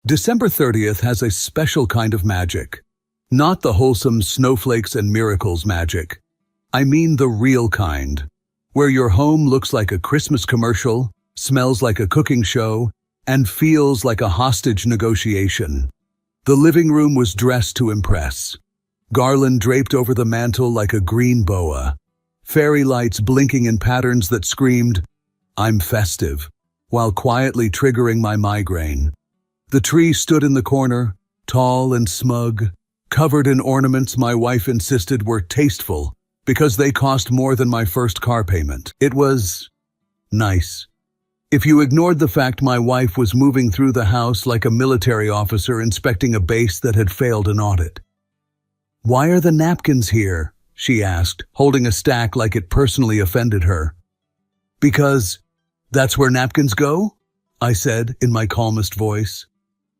December 30th has a special kind of magic. Not the wholesome snowflakes and miracles magic. I mean the real kind, where your home looks like a Christmas commercial, smells like a cooking show, and feels like a hostage negotiation. The living room was dressed to impress. Garland draped over the mantel like a green boa. Fairy lights blinking in patterns that screamed, "I'm festive," while quietly triggering my migraine. The tree stood in the corner, tall and smug, covered in ornaments my wife insisted were tasteful because they cost more than my first car payment. It was nice. If you ignored the fact my wife was moving through the house like a military officer inspecting a base that had failed an audit. "Why are the napkins here?" she asked, holding a stack like it personally offended her. "Because that's where napkins go?" I said in my calmest voice.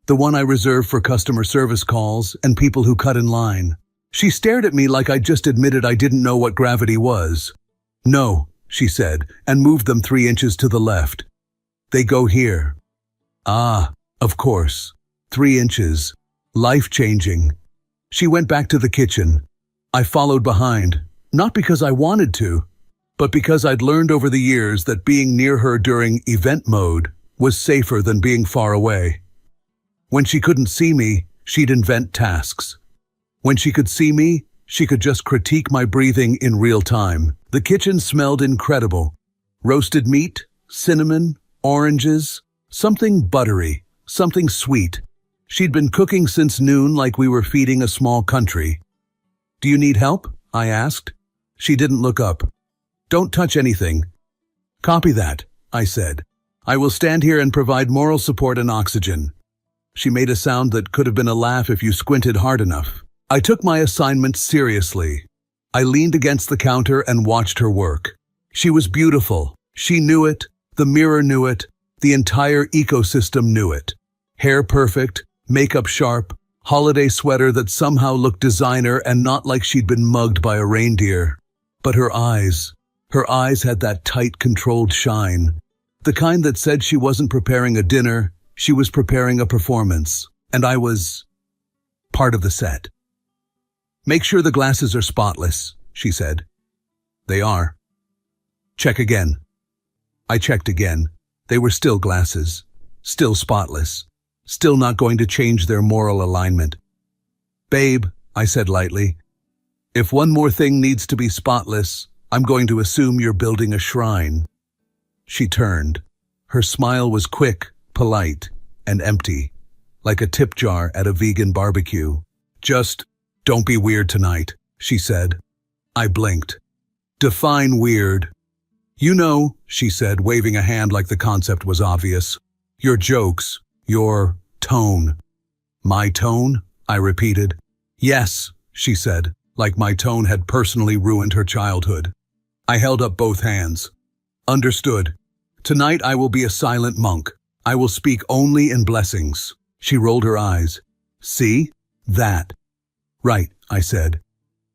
The one I reserve for customer service calls and people who cut in line. She stared at me like I'd just admitted I didn't know what gravity was. "No," she said, and moved them 3 inches to the left. "They go here." Ah, of course. 3 inches. Life-changing. She went back to the kitchen. I followed behind, not because I wanted to, but because I'd learned over the years that being near her during event mode was safer than being far away. When she couldn't see me, she'd invent tasks. When she could see me, she could just critique my breathing in real time. The kitchen smelled incredible. Roasted meat, cinnamon, oranges, something buttery, something sweet. She'd been cooking since noon like we were feeding a small country. "Do you need help?" I asked. She didn't look up. "Don't touch anything." "Copy that," I said. "I will stand here and provide moral support and oxygen." She made a sound that could have been a laugh if you squinted hard enough. I took my assignment seriously. I leaned against the counter and watched her work. She was beautiful. She knew it. The mirror knew it. The entire ecosystem knew it. Hair perfect, makeup sharp, holiday sweater that somehow looked designer and not like she'd been mugged by a reindeer. But her eyes had that tight, controlled shine. The kind that said she wasn't preparing a dinner, she was preparing a performance, and I was part of the set. "Make sure the glasses are spotless," she said. "They are." "Check again." I checked again. They were still glasses, still spotless, still not going to change their moral alignment. "Babe," I said lightly, "if one more thing needs to be spotless, I'm going to assume you're building a shrine." She turned. Her smile was quick, polite, and empty, like a tip jar at a vegan barbecue. "Just don't be weird tonight," she said. I blinked. "Define weird." "You know," she said, waving a hand like the concept was obvious. "Your jokes, your tone." "My tone?" I repeated. "Yes," she said, like my tone had personally ruined her childhood. I held up both hands. "Understood. Tonight I will be a silent monk. I will speak only in blessings." She rolled her eyes. "See? That." "Right," I said.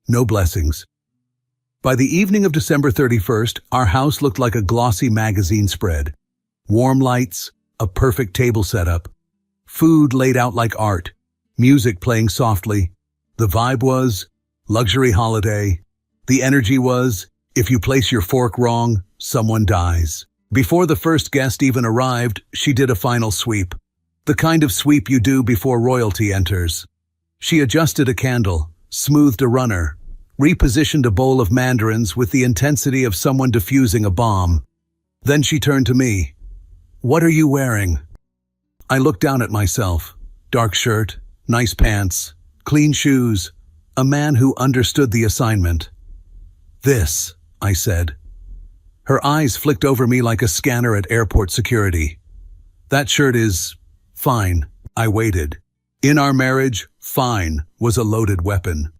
"No blessings." By the evening of December 31st, our house looked like a glossy magazine spread. Warm lights, a perfect table setup, food laid out like art, music playing softly. The vibe was luxury holiday. The energy was, if you place your fork wrong, someone dies. Before the first guest even arrived, she did a final sweep. The kind of sweep you do before royalty enters. She adjusted a candle, smoothed a runner, repositioned a bowl of mandarins with the intensity of someone defusing a bomb. Then she turned to me. "What are you wearing?" I looked down at myself. Dark shirt, nice pants, clean shoes, a man who understood the assignment. "This," I said. Her eyes flicked over me like a scanner at airport security. "That shirt is fine." I waited. In our marriage, fine was a loaded weapon.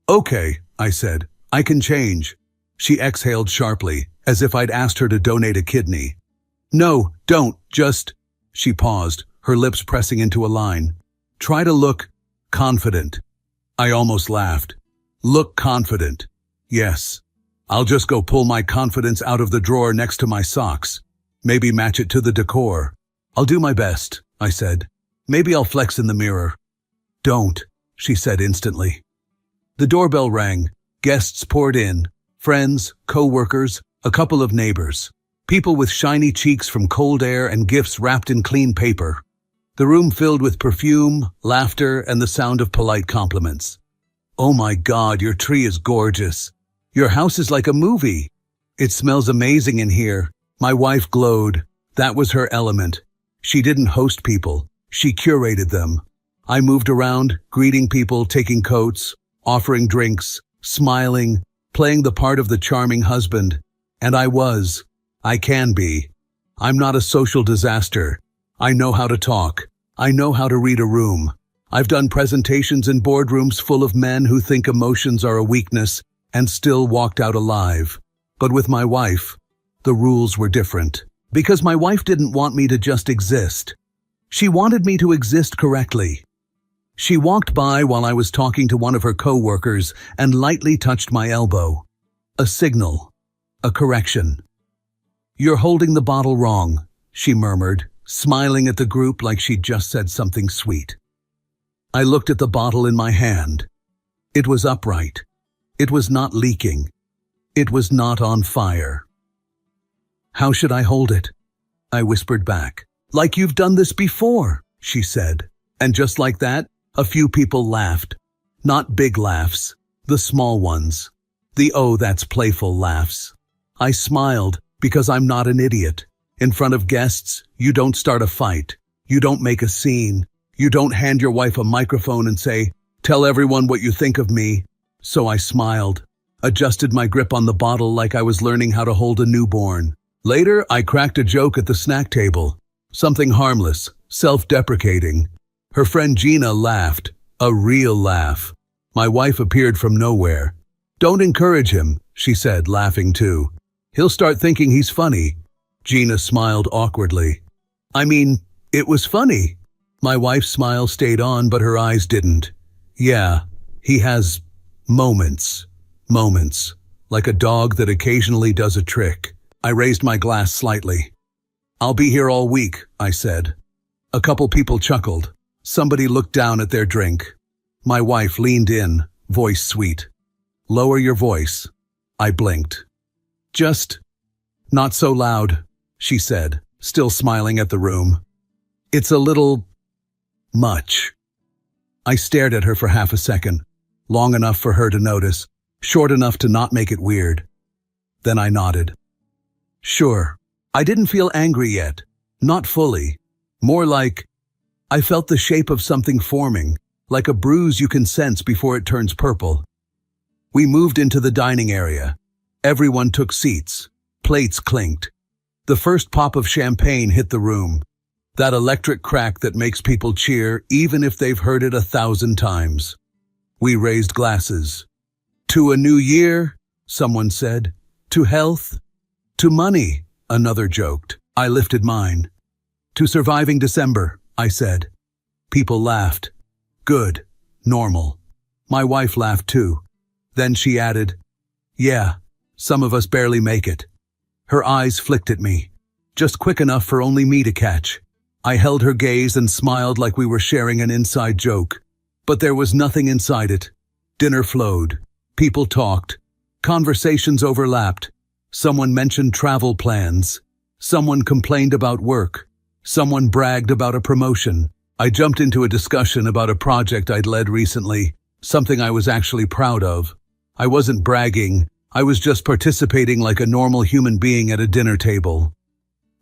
"Okay," I said. "I can change." She exhaled sharply, as if I'd asked her to donate a kidney. "No, don't, just..." She paused, her lips pressing into a line. "Try to look confident." I almost laughed. "Look confident." "Yes. I'll just go pull my confidence out of the drawer next to my socks. Maybe match it to the decor. I'll do my best," I said. Maybe I'll flex in the mirror. Don't, she said instantly. The doorbell rang. Guests poured in. Friends, co-workers, a couple of neighbors. People with shiny cheeks from cold air and gifts wrapped in clean paper. The room filled with perfume, laughter, and the sound of polite compliments. "Oh my God, your tree is gorgeous. Your house is like a movie. It smells amazing in here." My wife glowed. That was her element. She didn't host people. She curated them. I moved around, greeting people, taking coats, offering drinks, smiling, playing the part of the charming husband. And I can be. I'm not a social disaster. I know how to talk. I know how to read a room. I've done presentations in boardrooms full of men who think emotions are a weakness and still walked out alive. But with my wife, the rules were different. Because my wife didn't want me to just exist. She wanted me to exist correctly. She walked by while I was talking to one of her co-workers and lightly touched my elbow. A signal. A correction. "You're holding the bottle wrong," she murmured, smiling at the group like she'd just said something sweet. I looked at the bottle in my hand. It was upright. It was not leaking. It was not on fire. "How should I hold it?" I whispered back. "Like you've done this before," she said. And just like that, a few people laughed. Not big laughs, the small ones. The "oh, that's playful" laughs. I smiled because I'm not an idiot. In front of guests, you don't start a fight. You don't make a scene. You don't hand your wife a microphone and say, "Tell everyone what you think of me." So I smiled, adjusted my grip on the bottle like I was learning how to hold a newborn. Later, I cracked a joke at the snack table. Something harmless, self-deprecating. Her friend Gina laughed, a real laugh. My wife appeared from nowhere. "Don't encourage him," she said, laughing too. "He'll start thinking he's funny." Gina smiled awkwardly. "I mean, it was funny." My wife's smile stayed on, but her eyes didn't. "Yeah, he has moments. Moments. Like a dog that occasionally does a trick." I raised my glass slightly. "I'll be here all week," I said. A couple people chuckled. Somebody looked down at their drink. My wife leaned in, voice sweet. "Lower your voice." I blinked. "Just not so loud," she said, still smiling at the room. "It's a little much." I stared at her for half a second, long enough for her to notice, short enough to not make it weird. Then I nodded. "Sure." I didn't feel angry yet. Not fully. More like I felt the shape of something forming, like a bruise you can sense before it turns purple. We moved into the dining area. Everyone took seats. Plates clinked. The first pop of champagne hit the room. That electric crack that makes people cheer even if they've heard it 1,000 times. We raised glasses. "To a new year," someone said. "To health." "To money," another joked. I lifted mine. "To surviving December," I said. People laughed. Good. Normal. My wife laughed too. Then she added, "Yeah, some of us barely make it." Her eyes flicked at me, just quick enough for only me to catch. I held her gaze and smiled like we were sharing an inside joke. But there was nothing inside it. Dinner flowed. People talked. Conversations overlapped. Someone mentioned travel plans. Someone complained about work. Someone bragged about a promotion. I jumped into a discussion about a project I'd led recently, something I was actually proud of. I wasn't bragging. I was just participating like a normal human being at a dinner table.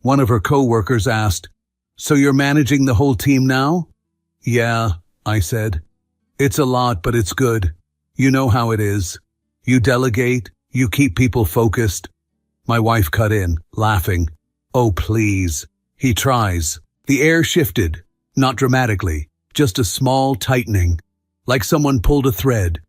One of her co-workers asked, "So you're managing the whole team now?" "Yeah," I said. "It's a lot, but it's good. You know how it is. You delegate, you keep people focused." My wife cut in, laughing. "Oh, please." He tries. The air shifted, not dramatically, just a small tightening, like someone pulled a thread.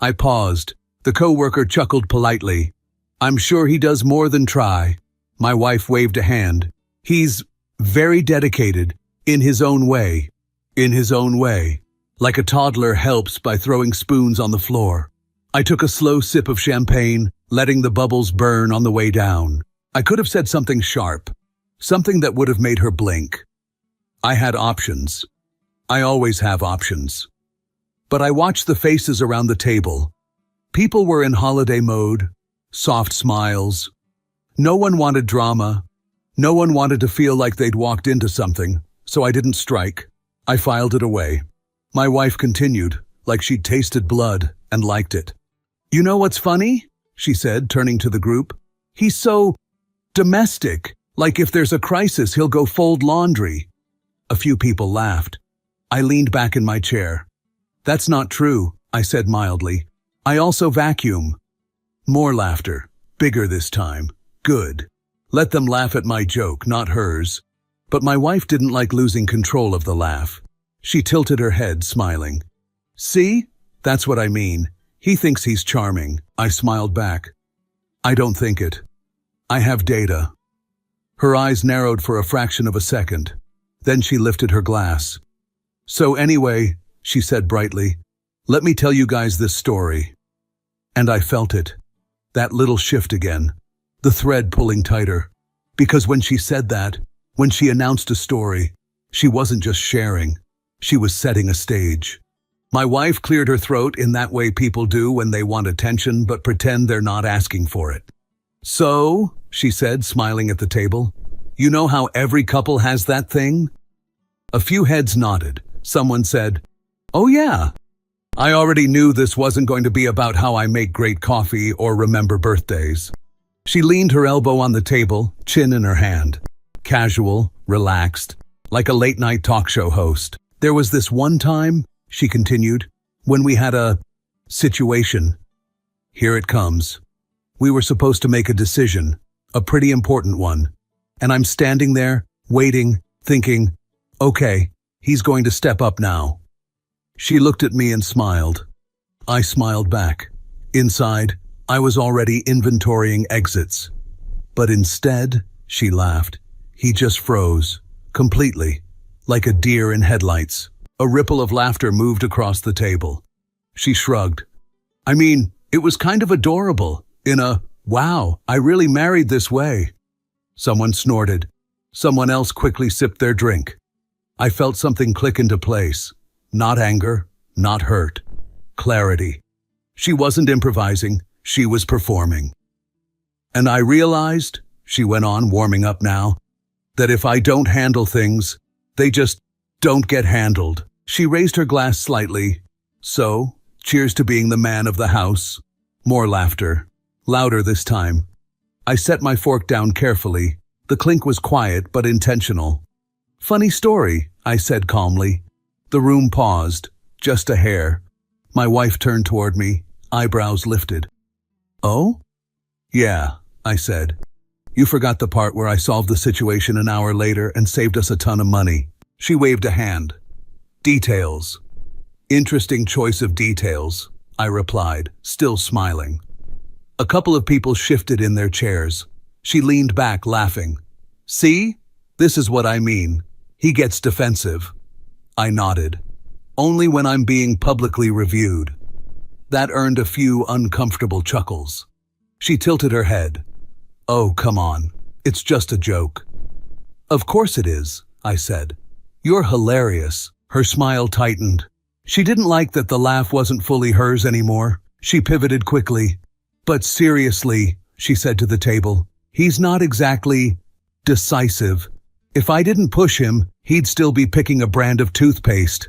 I paused. The co-worker chuckled politely. "I'm sure he does more than try." My wife waved a hand. "He's very dedicated, in his own way." In his own way. Like a toddler helps by throwing spoons on the floor. I took a slow sip of champagne, letting the bubbles burn on the way down. I could have said something sharp, something that would have made her blink. I had options. I always have options. But I watched the faces around the table. People were in holiday mode, soft smiles. No one wanted drama. No one wanted to feel like they'd walked into something, so I didn't strike. I filed it away. My wife continued, like she'd tasted blood and liked it. "You know what's funny?" she said, turning to the group. "He's so domestic. Like if there's a crisis, he'll go fold laundry." A few people laughed. I leaned back in my chair. "That's not true," I said mildly. "I also vacuum." More laughter, bigger this time. Good. Let them laugh at my joke, not hers. But my wife didn't like losing control of the laugh. She tilted her head, smiling. "See? That's what I mean. He thinks he's charming." I smiled back. "I don't think it. I have data." Her eyes narrowed for a fraction of a second. Then she lifted her glass. "So anyway," she said brightly, "let me tell you guys this story." And I felt it. That little shift again. The thread pulling tighter. Because when she said that, when she announced a story, she wasn't just sharing. She was setting a stage. My wife cleared her throat in that way people do when they want attention but pretend they're not asking for it. "So," she said, smiling at the table, "you know how every couple has that thing?" A few heads nodded. Someone said, "Oh yeah." I already knew this wasn't going to be about how I make great coffee or remember birthdays. She leaned her elbow on the table, chin in her hand. Casual, relaxed, like a late-night talk show host. "There was this one time," she continued, "when we had a situation. Here it comes. We were supposed to make a decision, a pretty important one. And I'm standing there, waiting, thinking, okay, he's going to step up now." She looked at me and smiled. I smiled back. Inside, I was already inventorying exits. But instead, she laughed. He just froze, completely, like a deer in headlights. A ripple of laughter moved across the table. She shrugged. "I mean, it was kind of adorable, in a, wow, I really married this way." Someone snorted. Someone else quickly sipped their drink. I felt something click into place. Not anger, not hurt. Clarity. She wasn't improvising, she was performing. "And I realized," she went on, warming up now, "that if I don't handle things, they just don't get handled." She raised her glass slightly. "So, cheers to being the man of the house." More laughter. Louder this time. I set my fork down carefully. The clink was quiet but intentional. "Funny story," I said calmly. The room paused, just a hair. My wife turned toward me, eyebrows lifted. "Oh?" "Yeah," I said. "You forgot the part where I solved the situation an hour later and saved us a ton of money." She waved a hand. "Details." "Interesting choice of details," I replied, still smiling. A couple of people shifted in their chairs. She leaned back, laughing. "See? This is what I mean. He gets defensive." I nodded. "Only when I'm being publicly reviewed." That earned a few uncomfortable chuckles. She tilted her head. "Oh, come on. It's just a joke." "Of course it is," I said. "You're hilarious." Her smile tightened. She didn't like that the laugh wasn't fully hers anymore. She pivoted quickly. "But seriously," she said to the table, "he's not exactly decisive. If I didn't push him, he'd still be picking a brand of toothpaste."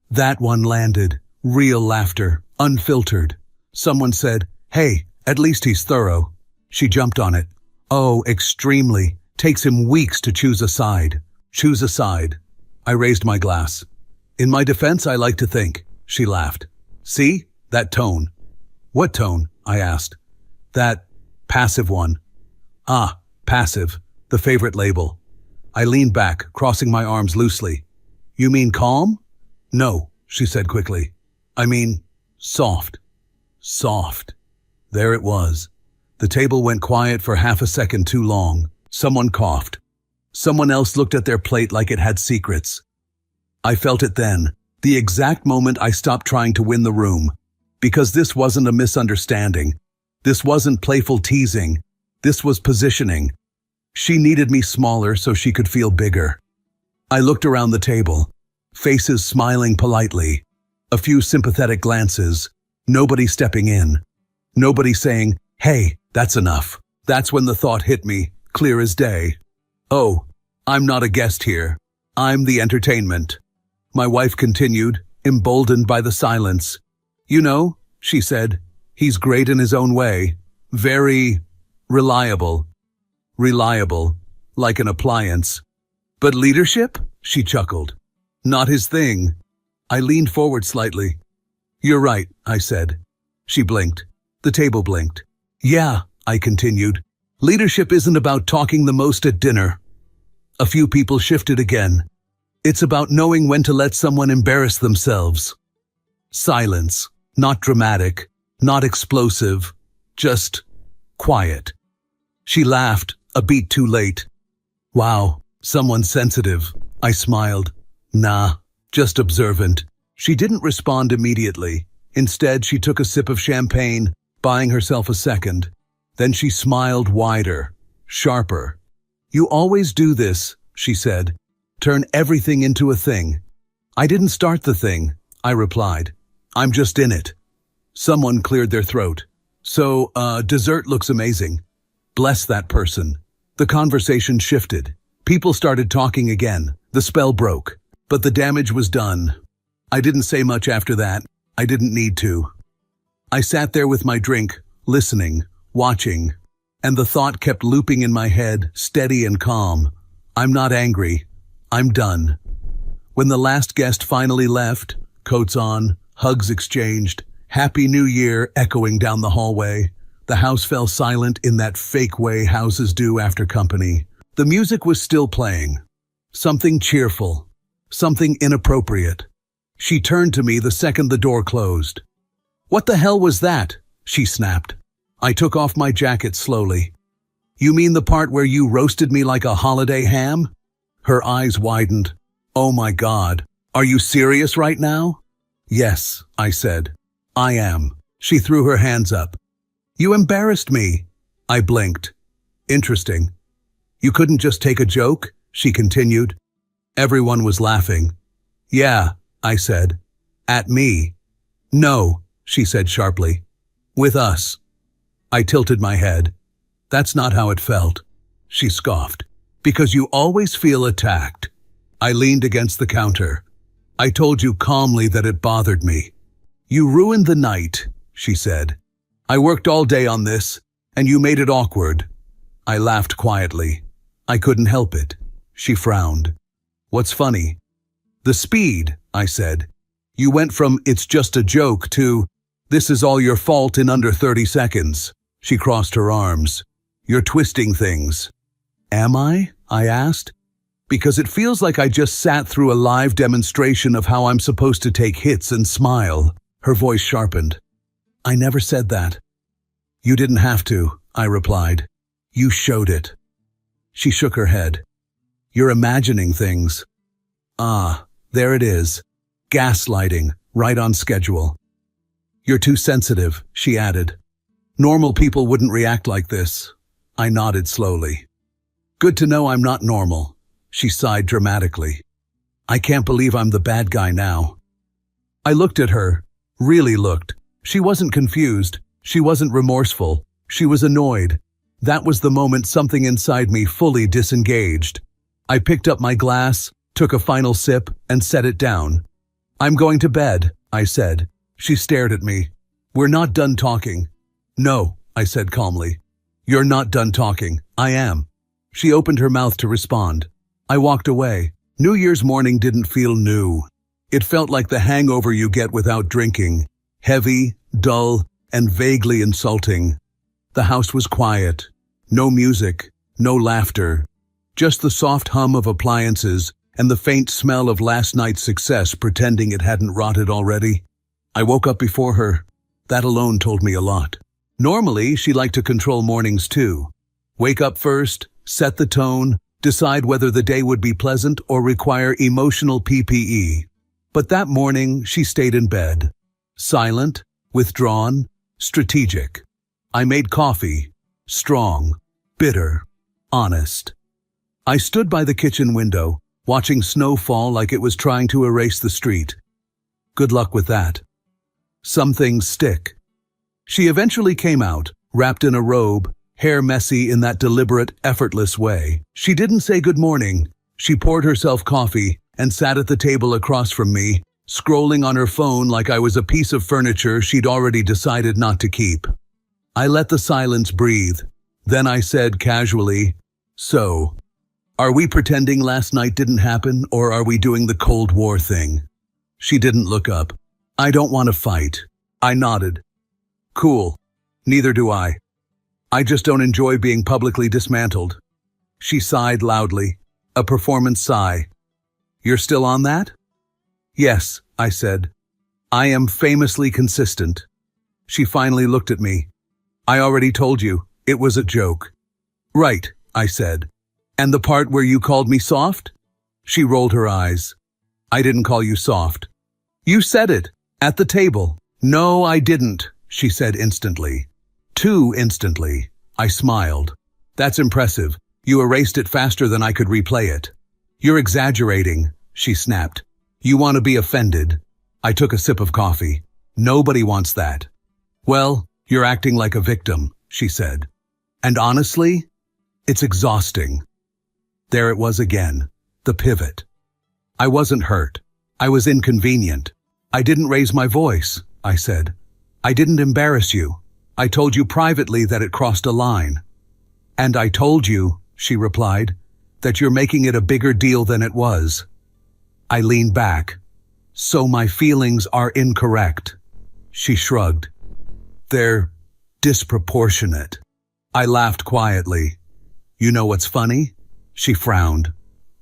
That one landed. Real laughter, unfiltered. Someone said, "Hey, at least he's thorough." She jumped on it. "Oh, extremely. Takes him weeks to choose a side." "Choose a side." I raised my glass. "In my defense, I like to think." She laughed. "See? That tone." "What tone?" I asked. "That passive one." "Ah, passive. The favorite label." I leaned back, crossing my arms loosely. "You mean calm?" "No," she said quickly. "I mean, soft." Soft. There it was. The table went quiet for half a second too long. Someone coughed. Someone else looked at their plate like it had secrets. I felt it then, the exact moment I stopped trying to win the room. Because this wasn't a misunderstanding. This wasn't playful teasing. This was positioning. She needed me smaller so she could feel bigger. I looked around the table. faces smiling politely, a few sympathetic glances, nobody stepping in, nobody saying, "Hey, that's enough." That's when the thought hit me, clear as day. Oh, I'm not a guest here. I'm the entertainment. My wife continued, emboldened by the silence. "You know," she said, "he's great in his own way. Very reliable. Reliable, like an appliance. But leadership?" she chuckled. "Not his thing." I leaned forward slightly. "You're right," I said. She blinked. The table blinked. "Yeah," I continued. "Leadership isn't about talking the most at dinner." A few people shifted again. "It's about knowing when to let someone embarrass themselves." Silence. Not dramatic, not explosive, just quiet. She laughed, a beat too late. "Wow, someone sensitive." I smiled. "Nah, just observant." She didn't respond immediately. Instead, she took a sip of champagne, buying herself a second. Then she smiled wider, sharper. "You always do this," she said. "Turn everything into a thing." "I didn't start the thing," I replied. "I'm just in it." Someone cleared their throat. "So, dessert looks amazing." Bless that person. The conversation shifted. People started talking again. The spell broke. But the damage was done. I didn't say much after that. I didn't need to. I sat there with my drink, listening, watching, and the thought kept looping in my head, steady and calm. I'm not angry. I'm done. When the last guest finally left, coats on, hugs exchanged, "Happy New Year" echoing down the hallway, the house fell silent in that fake way houses do after company. The music was still playing. Something cheerful. Something inappropriate. She turned to me the second the door closed. "What the hell was that?" she snapped. I took off my jacket slowly. "You mean the part where you roasted me like a holiday ham?" Her eyes widened. "Oh my God, are you serious right now?" "Yes," I said. "I am." She threw her hands up. "You embarrassed me." I blinked. "Interesting. You couldn't just take a joke?" she continued. Everyone was laughing. "Yeah," I said. "At me." "No," she said sharply. "With us." I tilted my head. "That's not how it felt." She scoffed. "Because you always feel attacked." I leaned against the counter. "I told you calmly that it bothered me." "You ruined the night," she said. "I worked all day on this, and you made it awkward." I laughed quietly. I couldn't help it. She frowned. "What's funny?" "The speed," I said. "You went from 'it's just a joke' to 'this is all your fault' in under 30 seconds. She crossed her arms. "You're twisting things." "Am I?" I asked. "Because it feels like I just sat through a live demonstration of how I'm supposed to take hits and smile." Her voice sharpened. "I never said that." "You didn't have to," I replied. "You showed it." She shook her head. "You're imagining things." "Ah, there it is. Gaslighting, right on schedule." "You're too sensitive," she added. "Normal people wouldn't react like this." I nodded slowly. "Good to know I'm not normal." She sighed dramatically. "I can't believe I'm the bad guy now." I looked at her, really looked. She wasn't confused. She wasn't remorseful. She was annoyed. That was the moment something inside me fully disengaged. I picked up my glass, took a final sip, and set it down. "I'm going to bed," I said. She stared at me. "We're not done talking." "No," I said calmly. "You're not done talking. I am." She opened her mouth to respond. I walked away. New Year's morning didn't feel new. It felt like the hangover you get without drinking. Heavy, dull, and vaguely insulting. The house was quiet. No music, no laughter. Just the soft hum of appliances and the faint smell of last night's success pretending it hadn't rotted already. I woke up before her. That alone told me a lot. Normally, she liked to control mornings too. Wake up first, set the tone, decide whether the day would be pleasant or require emotional PPE. But that morning, she stayed in bed. Silent, withdrawn, strategic. I made coffee. Strong, bitter, honest. I stood by the kitchen window, watching snow fall like it was trying to erase the street. Good luck with that. Some things stick. She eventually came out, wrapped in a robe, hair messy in that deliberate, effortless way. She didn't say good morning. She poured herself coffee and sat at the table across from me, scrolling on her phone like I was a piece of furniture she'd already decided not to keep. I let the silence breathe. Then I said casually, "So, are we pretending last night didn't happen, or are we doing the Cold War thing?" She didn't look up. "I don't want to fight." I nodded. "Cool. Neither do I. I just don't enjoy being publicly dismantled." She sighed loudly, a performance sigh. "You're still on that?" "Yes," I said. "I am famously consistent." She finally looked at me. "I already told you, it was a joke." "Right," I said. "And the part where you called me soft?" She rolled her eyes. "I didn't call you soft." "You said it, at the table." "No, I didn't," she said instantly. Too instantly. I smiled. "That's impressive. You erased it faster than I could replay it." "You're exaggerating," she snapped. "You want to be offended." I took a sip of coffee. "Nobody wants that." "Well, you're acting like a victim," she said. "And honestly, it's exhausting." There it was again, the pivot. I wasn't hurt. I was inconvenient. "I didn't raise my voice," I said. "I didn't embarrass you. I told you privately that it crossed a line." "And I told you," she replied, "that you're making it a bigger deal than it was." I leaned back. "So my feelings are incorrect." She shrugged. "They're disproportionate." I laughed quietly. "You know what's funny?" She frowned.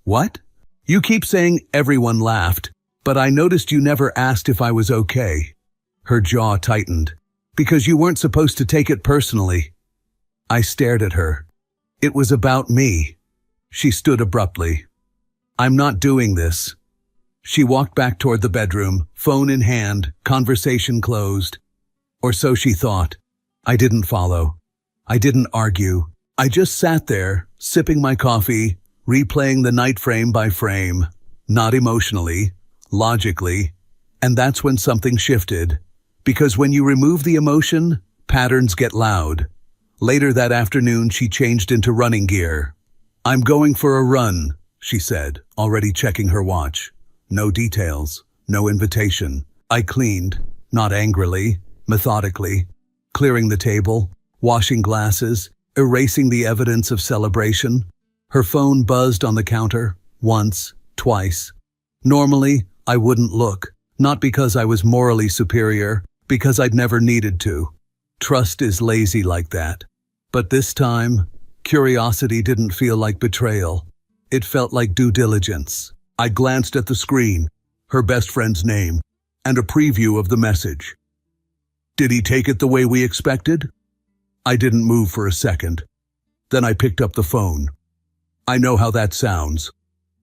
"What?" "You keep saying everyone laughed, but I noticed you never asked if I was okay." Her jaw tightened. "Because you weren't supposed to take it personally." I stared at her. It was about me. She stood abruptly. "I'm not doing this." She walked back toward the bedroom, phone in hand, conversation closed. Or so she thought. I didn't follow. I didn't argue. I just sat there, sipping my coffee, replaying the night frame by frame, not emotionally, logically. And that's when something shifted. Because when you remove the emotion, patterns get loud. Later that afternoon, she changed into running gear. "I'm going for a run," she said, already checking her watch. No details, no invitation. I cleaned, not angrily, methodically, clearing the table, washing glasses, erasing the evidence of celebration. Her phone buzzed on the counter, once, twice. Normally, I wouldn't look, not because I was morally superior, because I'd never needed to. Trust is lazy like that. But this time, curiosity didn't feel like betrayal. It felt like due diligence. I glanced at the screen, her best friend's name, and a preview of the message. "Did he take it the way we expected?" I didn't move for a second. Then I picked up the phone. I know how that sounds.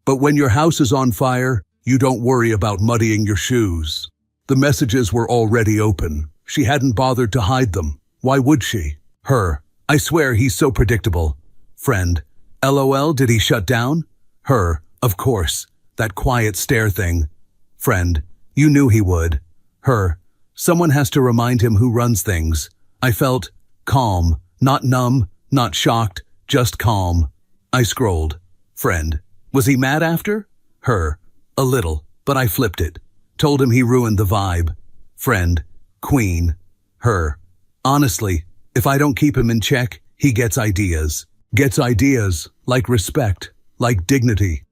But when your house is on fire, you don't worry about muddying your shoes. The messages were already open. She hadn't bothered to hide them. Why would she? Her. "I swear he's so predictable." Friend. "LOL, did he shut down?" Her. "Of course. That quiet stare thing." Friend. "You knew he would." Her. "Someone has to remind him who runs things." I felt calm, not numb, not shocked, just calm. I scrolled. Friend. "Was he mad after?" Her. "A little, but I flipped it. Told him he ruined the vibe." Friend. Queen. Her. "Honestly, if I don't keep him in check, he gets ideas. Gets ideas, like respect, like dignity."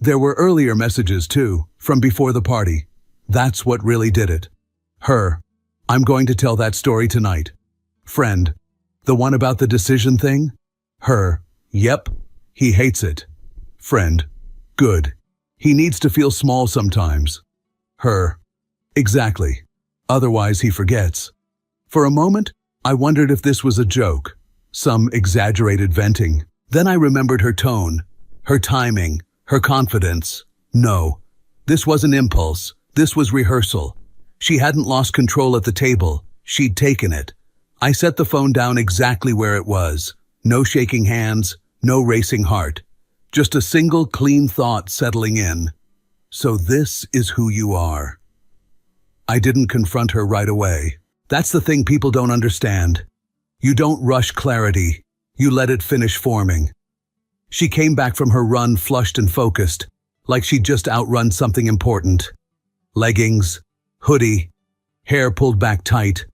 There were earlier messages too, from before the party. That's what really did it. Her. "I'm going to tell that story tonight." Friend. "The one about the decision thing?" Her. "Yep. He hates it." Friend. "Good. He needs to feel small sometimes." Her. "Exactly. Otherwise he forgets." For a moment, I wondered if this was a joke, some exaggerated venting. Then I remembered her tone, her timing, her confidence. No, this wasn't impulse. This was rehearsal. She hadn't lost control at the table. She'd taken it. I set the phone down exactly where it was. No shaking hands, no racing heart. Just a single clean thought settling in. So this is who you are. I didn't confront her right away. That's the thing people don't understand. You don't rush clarity. You let it finish forming. She came back from her run flushed and focused, like she'd just outrun something important. Leggings, hoodie, hair pulled back tight.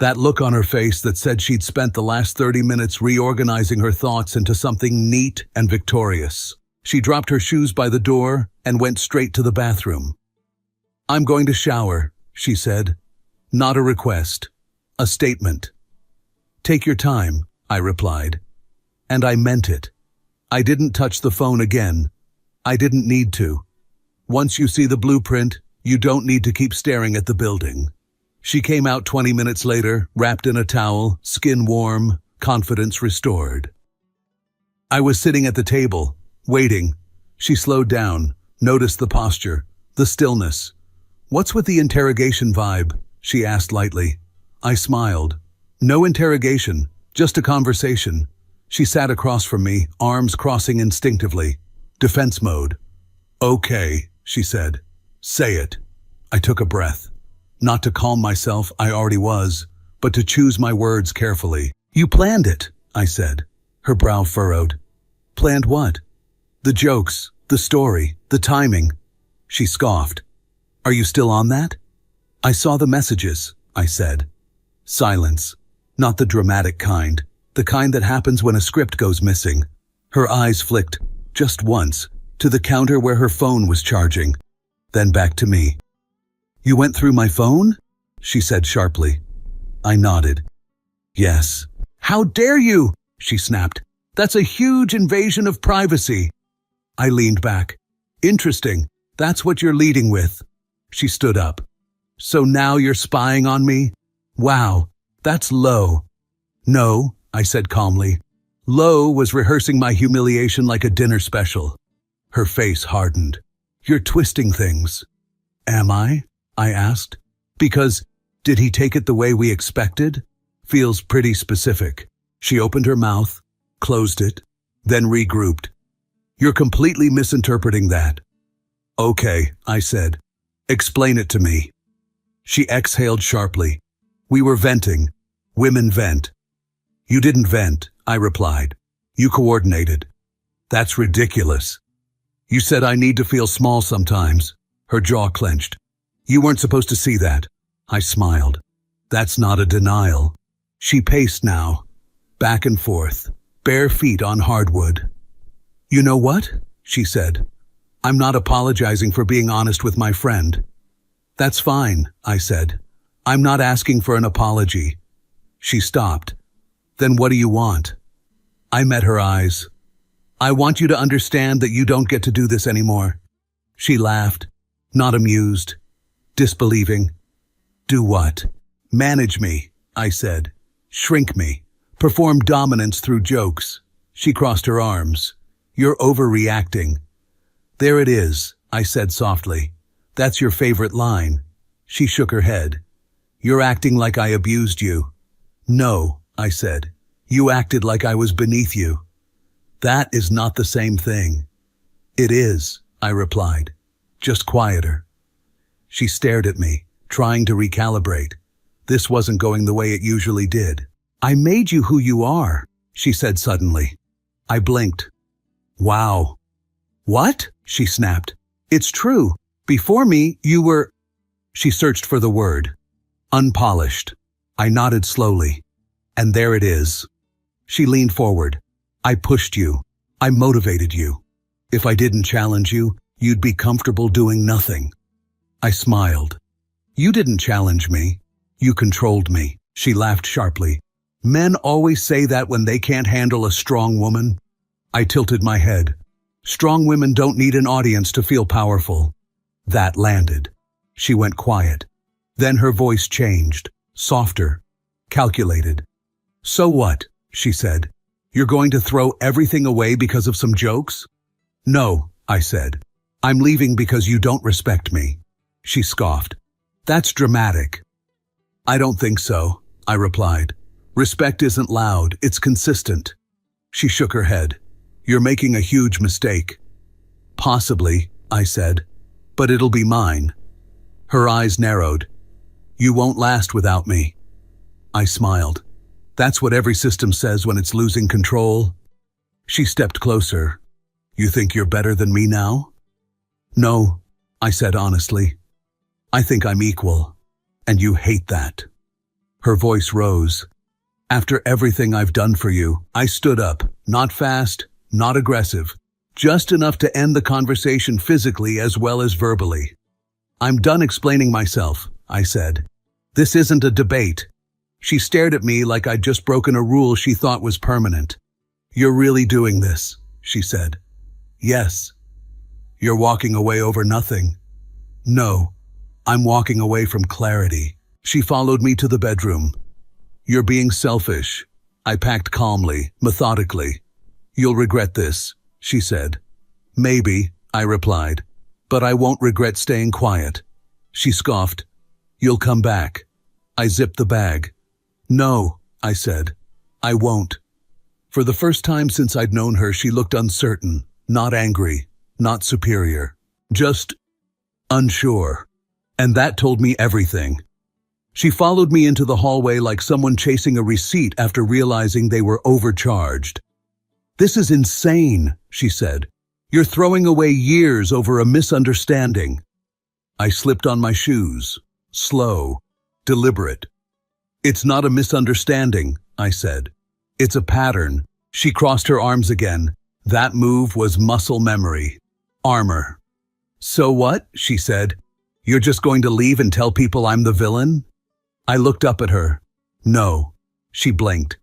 That look on her face that said she'd spent the last 30 minutes reorganizing her thoughts into something neat and victorious. She dropped her shoes by the door and went straight to the bathroom. "I'm going to shower," she said. Not a request, a statement. "Take your time," I replied. And I meant it. I didn't touch the phone again. I didn't need to. Once you see the blueprint, you don't need to keep staring at the building. She came out 20 minutes later, wrapped in a towel, skin warm, confidence restored. I was sitting at the table, waiting. She slowed down, noticed the posture, the stillness. "What's with the interrogation vibe?" she asked lightly. I smiled. "No interrogation, just a conversation." She sat across from me, arms crossing instinctively. Defense mode. "Okay," she said. "Say it." I took a breath. Not to calm myself, I already was, but to choose my words carefully. "You planned it," I said. Her brow furrowed. "Planned what?" "The jokes, the story, the timing." She scoffed. "Are you still on that?" "I saw the messages," I said. Silence. Not the dramatic kind. The kind that happens when a script goes missing. Her eyes flicked, just once, to the counter where her phone was charging, then back to me. "You went through my phone?" she said sharply. I nodded. "Yes." "How dare you?" she snapped. "That's a huge invasion of privacy." I leaned back. "Interesting. That's what you're leading with." She stood up. "So now you're spying on me? Wow, that's low." "No," I said calmly. Low was rehearsing my humiliation like a dinner special. Her face hardened. "You're twisting things." "Am I?" I asked. "Because, did he take it the way we expected?" Feels pretty specific. She opened her mouth, closed it, then regrouped. "You're completely misinterpreting that." "Okay," I said. "Explain it to me." She exhaled sharply. "We were venting. Women vent." "You didn't vent," I replied. "You coordinated." "That's ridiculous." "You said I need to feel small sometimes." Her jaw clenched. "You weren't supposed to see that." I smiled. "That's not a denial." She paced now, back and forth, bare feet on hardwood. "You know what?" she said. "I'm not apologizing for being honest with my friend." "That's fine," I said. "I'm not asking for an apology." She stopped. "Then what do you want?" I met her eyes. "I want you to understand that you don't get to do this anymore." She laughed, not amused, disbelieving. "Do what?" "Manage me," I said. "Shrink me. Perform dominance through jokes." She crossed her arms. "You're overreacting." "There it is," I said softly. "That's your favorite line." She shook her head. "You're acting like I abused you." "No," I said. "You acted like I was beneath you." "That is not the same thing." "It is," I replied, just quieter. She stared at me, trying to recalibrate. This wasn't going the way it usually did. "I made you who you are," she said suddenly. I blinked. "Wow." "What?" she snapped. "It's true. Before me, you were—" She searched for the word. "Unpolished." I nodded slowly. "And there it is." She leaned forward. "I pushed you. I motivated you. If I didn't challenge you, you'd be comfortable doing nothing." I smiled. "You didn't challenge me. You controlled me." She laughed sharply. "Men always say that when they can't handle a strong woman." I tilted my head. "Strong women don't need an audience to feel powerful." That landed. She went quiet. Then her voice changed, softer, calculated. "So what?" she said. "You're going to throw everything away because of some jokes?" "No," I said. "I'm leaving because you don't respect me." She scoffed. "That's dramatic." "I don't think so," I replied. "Respect isn't loud, it's consistent." She shook her head. You're making a huge mistake. Possibly, I said, but it'll be mine. Her eyes narrowed. You won't last without me. I smiled. That's what every system says when it's losing control. She stepped closer. You think you're better than me now? No, I said honestly. I think I'm equal, and you hate that. Her voice rose. After everything I've done for you, I stood up, not fast, not aggressive, just enough to end the conversation physically as well as verbally. I'm done explaining myself, I said. This isn't a debate. She stared at me like I'd just broken a rule she thought was permanent. You're really doing this, she said. Yes. You're walking away over nothing. No, I'm walking away from clarity. She followed me to the bedroom. You're being selfish. I packed calmly, methodically. You'll regret this, she said. Maybe, I replied, but I won't regret staying quiet. She scoffed. You'll come back. I zipped the bag. No, I said. I won't. For the first time since I'd known her, she looked uncertain, not angry, not superior, just unsure. And that told me everything. She followed me into the hallway like someone chasing a receipt after realizing they were overcharged. This is insane, she said. You're throwing away years over a misunderstanding. I slipped on my shoes, slow, deliberate. It's not a misunderstanding, I said. It's a pattern. She crossed her arms again. That move was muscle memory. Armor. So what? She said. You're just going to leave and tell people I'm the villain? I looked up at her. No. She blinked.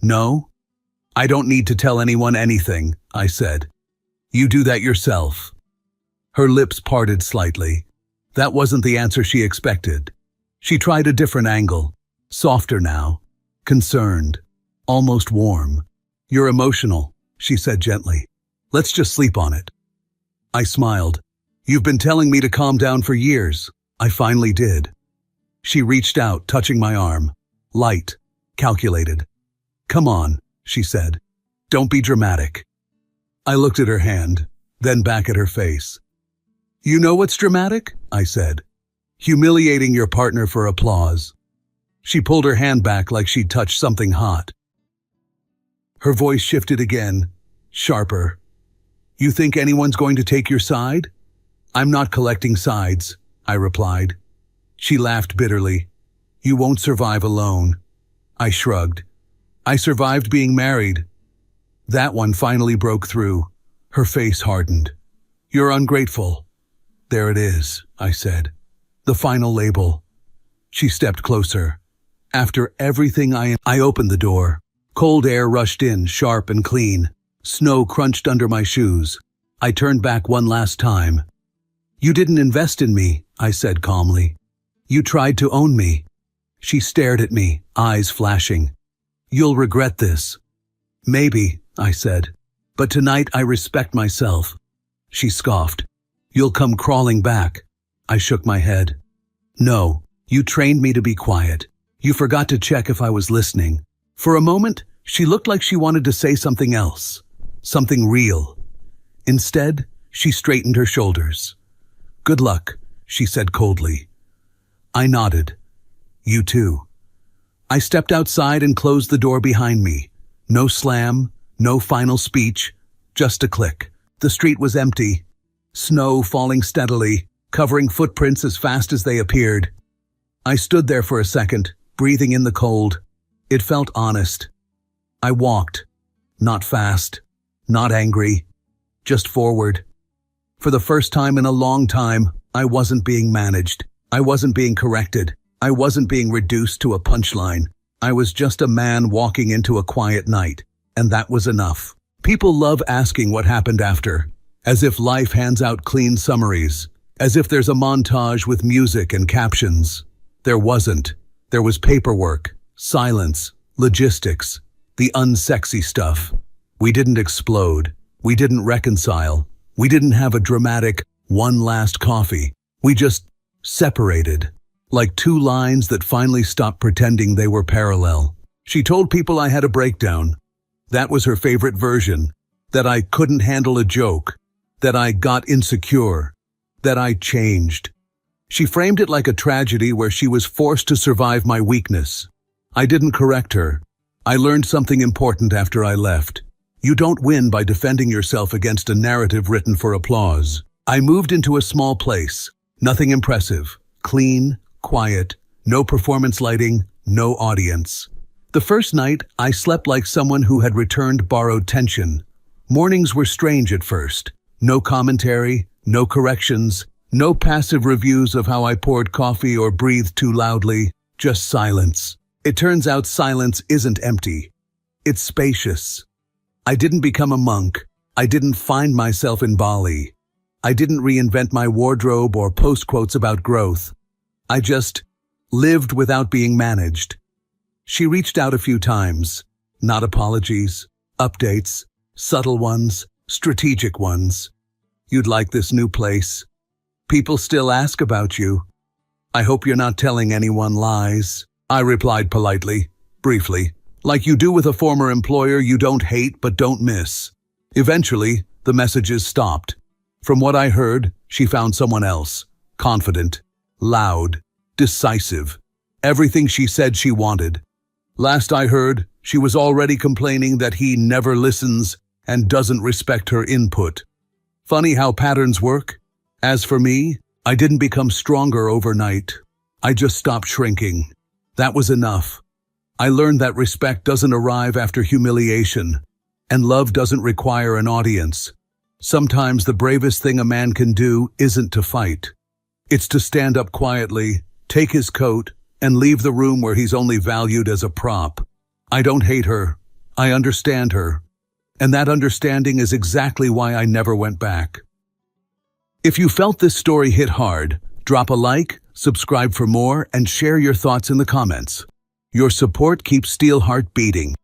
No? I don't need to tell anyone anything, I said. You do that yourself. Her lips parted slightly. That wasn't the answer she expected. She tried a different angle. Softer now. Concerned. Almost warm. You're emotional, she said gently. Let's just sleep on it. I smiled. You've been telling me to calm down for years. I finally did. She reached out, touching my arm. Light. Calculated. Come on, she said. Don't be dramatic. I looked at her hand, then back at her face. You know what's dramatic? I said. Humiliating your partner for applause. She pulled her hand back like she'd touched something hot. Her voice shifted again, sharper. You think anyone's going to take your side? I'm not collecting sides, I replied. She laughed bitterly. You won't survive alone. I shrugged. I survived being married. That one finally broke through. Her face hardened. You're ungrateful. There it is, I said. The final label. She stepped closer. After everything I opened the door. Cold air rushed in, sharp and clean. Snow crunched under my shoes. I turned back one last time. You didn't invest in me, I said calmly. You tried to own me. She stared at me, eyes flashing. You'll regret this. Maybe, I said. But tonight I respect myself. She scoffed. You'll come crawling back. I shook my head. No, you trained me to be quiet. You forgot to check if I was listening. For a moment, she looked like she wanted to say something else. Something real. Instead, she straightened her shoulders. Good luck, she said coldly. I nodded. You too. I stepped outside and closed the door behind me. No slam, no final speech, just a click. The street was empty. Snow falling steadily, covering footprints as fast as they appeared. I stood there for a second, breathing in the cold. It felt honest. I walked. Not fast, not angry, just forward. For the first time in a long time, I wasn't being managed. I wasn't being corrected. I wasn't being reduced to a punchline. I was just a man walking into a quiet night, and that was enough. People love asking what happened after, as if life hands out clean summaries, as if there's a montage with music and captions. There wasn't. There was paperwork, silence, logistics, the unsexy stuff. We didn't explode. We didn't reconcile. We didn't have a dramatic one last coffee. We just separated, like two lines that finally stopped pretending they were parallel. She told people I had a breakdown. That was her favorite version. that I couldn't handle a joke, that I got insecure, that I changed. She framed it like a tragedy where she was forced to survive my weakness. I didn't correct her. I learned something important after I left. You don't win by defending yourself against a narrative written for applause. I moved into a small place. Nothing impressive. Clean, quiet, no performance lighting, no audience. The first night, I slept like someone who had returned borrowed tension. Mornings were strange at first. No commentary, no corrections, no passive reviews of how I poured coffee or breathed too loudly, just silence. It turns out silence isn't empty. It's spacious. I didn't become a monk. I didn't find myself in Bali. I didn't reinvent my wardrobe or post quotes about growth. I just lived without being managed. She reached out a few times. Not apologies, updates, subtle ones, strategic ones. You'd like this new place. People still ask about you. I hope you're not telling anyone lies. I replied politely, briefly, like you do with a former employer you don't hate but don't miss. Eventually, the messages stopped. From what I heard, she found someone else. Confident, loud, decisive. Everything she said she wanted. Last I heard, she was already complaining that he never listens and doesn't respect her input. Funny how patterns work. As for me, I didn't become stronger overnight. I just stopped shrinking. That was enough. I learned that respect doesn't arrive after humiliation, and love doesn't require an audience. Sometimes the bravest thing a man can do isn't to fight. It's to stand up quietly, take his coat, and leave the room where he's only valued as a prop. I don't hate her. I understand her. And that understanding is exactly why I never went back. If you felt this story hit hard, drop a like, subscribe for more, and share your thoughts in the comments. Your support keeps Steelheart beating.